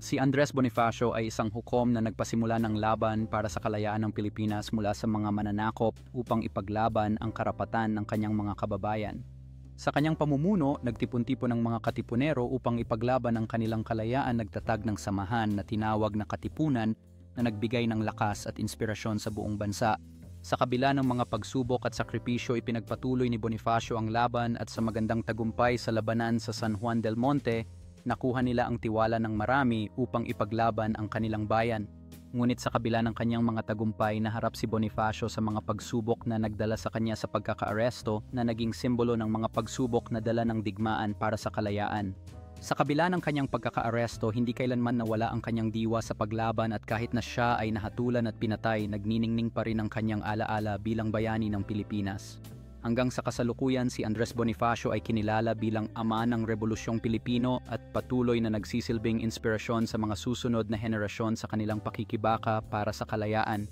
Si Andres Bonifacio ay isang hukom na nagpasimula ng laban para sa kalayaan ng Pilipinas mula sa mga mananakop upang ipaglaban ang karapatan ng kanyang mga kababayan. Sa kanyang pamumuno, nagtipon-tipon ng mga katipunero upang ipaglaban ang kanilang kalayaan, nagtatag ng samahan na tinawag na Katipunan na nagbigay ng lakas at inspirasyon sa buong bansa. Sa kabila ng mga pagsubok at sakripisyo, ipinagpatuloy ni Bonifacio ang laban at sa magandang tagumpay sa labanan sa San Juan del Monte, nakuha nila ang tiwala ng marami upang ipaglaban ang kanilang bayan. Ngunit sa kabila ng kanyang mga tagumpay, naharap si Bonifacio sa mga pagsubok na nagdala sa kanya sa pagkakaaresto na naging simbolo ng mga pagsubok na dala ng digmaan para sa kalayaan. Sa kabila ng kanyang pagkakaaresto, hindi kailanman nawala ang kanyang diwa sa paglaban at kahit na siya ay nahatulan at pinatay, nagniningning pa rin ang kanyang alaala bilang bayani ng Pilipinas. Hanggang sa kasalukuyan, si Andres Bonifacio ay kinilala bilang ama ng Rebolusyong Pilipino at patuloy na nagsisilbing inspirasyon sa mga susunod na henerasyon sa kanilang pakikibaka para sa kalayaan.